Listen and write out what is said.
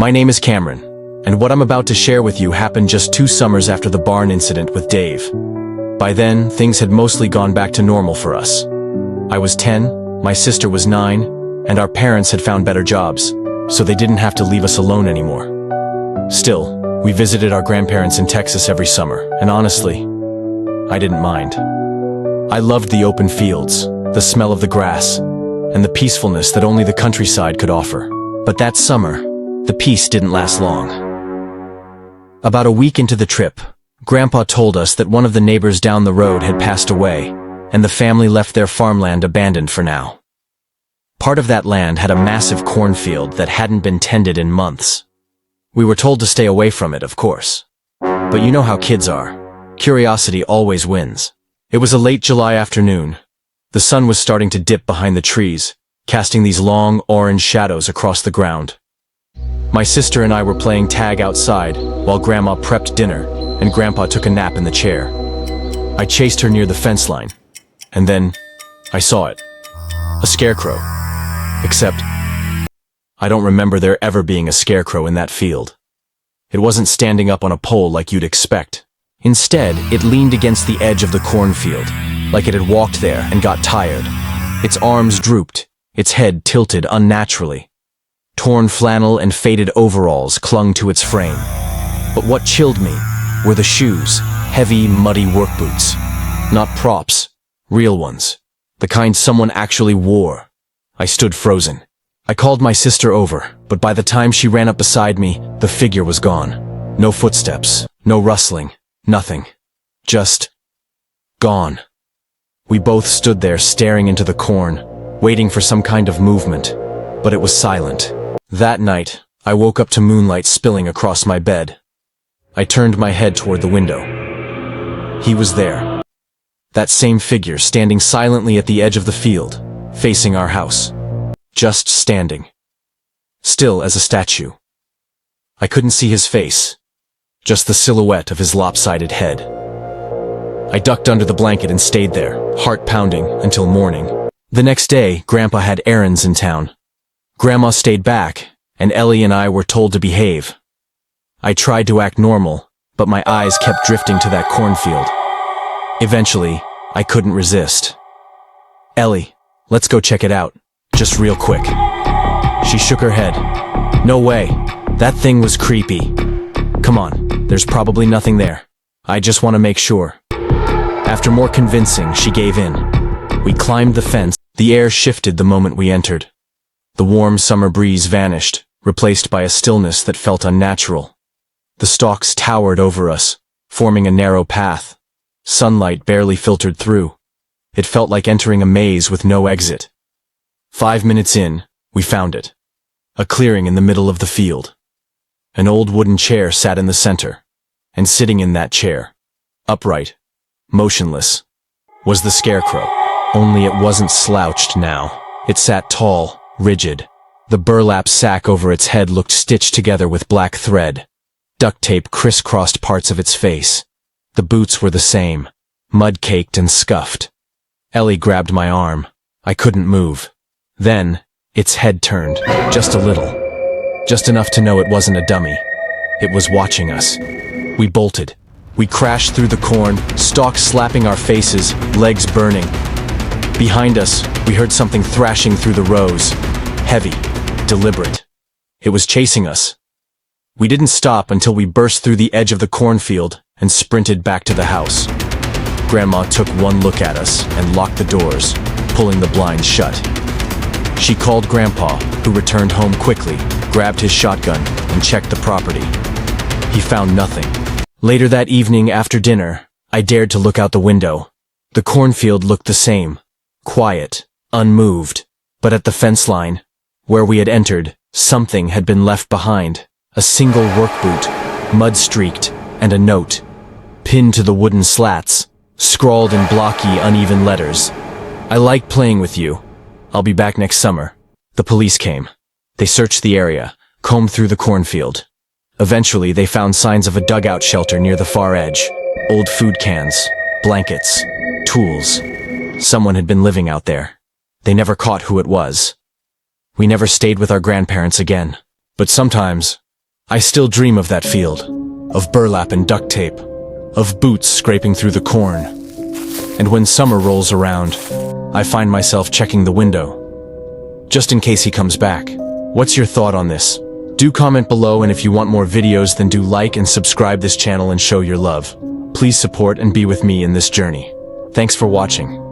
My name is Cameron, and what I'm about to share with you happened just 2 summers after the barn incident with Dave. By then, things had mostly gone back to normal for us. I was 10, my sister was 9, and our parents had found better jobs, so they didn't have to leave us alone anymore. Still, we visited our grandparents in Texas every summer, and honestly, I didn't mind. I loved the open fields, the smell of the grass, and the peacefulness that only the countryside could offer. But that summer, the peace didn't last long. About a week into the trip, Grandpa told us that one of the neighbors down the road had passed away, and the family left their farmland abandoned for now. Part of that land had a massive cornfield that hadn't been tended in months. We were told to stay away from it, of course. But you know how kids are. Curiosity always wins. It was a late July afternoon. The sun was starting to dip behind the trees, casting these long, orange shadows across the ground. My sister and I were playing tag outside while Grandma prepped dinner and Grandpa took a nap in the chair. I chased her near the fence line, and then I saw it. A scarecrow. Except, I don't remember there ever being a scarecrow in that field. It wasn't standing up on a pole like you'd expect. Instead, it leaned against the edge of the cornfield, like it had walked there and got tired. Its arms drooped, its head tilted unnaturally. Torn flannel and faded overalls clung to its frame. But what chilled me were the shoes, heavy, muddy work boots. Not props, real ones. The kind someone actually wore. I stood frozen. I called my sister over, but by the time she ran up beside me, the figure was gone. No footsteps, no rustling, nothing. Just gone. We both stood there staring into the corn, waiting for some kind of movement, but it was silent. That night, I woke up to moonlight spilling across my bed. I turned my head toward the window. He was there. That same figure standing silently at the edge of the field, facing our house. Just standing. Still as a statue. I couldn't see his face, just the silhouette of his lopsided head. I ducked under the blanket and stayed there, heart pounding, until morning. The next day, Grandpa had errands in town. Grandma stayed back, and Ellie and I were told to behave. I tried to act normal, but my eyes kept drifting to that cornfield. Eventually, I couldn't resist. "Ellie, let's go check it out, just real quick." She shook her head. "No way, that thing was creepy. Come on, there's probably nothing there. I just want to make sure." After more convincing, she gave in. We climbed the fence. The air shifted the moment we entered. The warm summer breeze vanished, replaced by a stillness that felt unnatural. The stalks towered over us, forming a narrow path. Sunlight barely filtered through. It felt like entering a maze with no exit. 5 minutes in, we found it. A clearing in the middle of the field. An old wooden chair sat in the center, and sitting in that chair, upright, motionless, was the Scarecrow. Only it wasn't slouched now. It sat tall, rigid. The burlap sack over its head looked stitched together with black thread. Duct tape crisscrossed parts of its face. The boots were the same, mud-caked and scuffed. Ellie grabbed my arm. I couldn't move. Then, its head turned, just a little. Just enough to know it wasn't a dummy. It was watching us. We bolted. We crashed through the corn, stalks slapping our faces, legs burning. Behind us, we heard something thrashing through the rows. Heavy, deliberate. It was chasing us. We didn't stop until we burst through the edge of the cornfield and sprinted back to the house. Grandma took one look at us and locked the doors, pulling the blinds shut. She called Grandpa, who returned home quickly, grabbed his shotgun, and checked the property. He found nothing. Later that evening after dinner, I dared to look out the window. The cornfield looked the same, quiet, unmoved. But at the fence line, where we had entered, something had been left behind. A single work boot, mud-streaked, and a note, pinned to the wooden slats, scrawled in blocky, uneven letters. "I like playing with you. I'll be back next summer." The police came. They searched the area, combed through the cornfield. Eventually, they found signs of a dugout shelter near the far edge. Old food cans, blankets, tools. Someone had been living out there. They never caught who it was. We never stayed with our grandparents again. But sometimes, I still dream of that field, of burlap and duct tape, of boots scraping through the corn. And when summer rolls around, I find myself checking the window, just in case he comes back. What's your thought on this? Do comment below, and if you want more videos, then do like and subscribe this channel and show your love. Please support and be with me in this journey. Thanks for watching.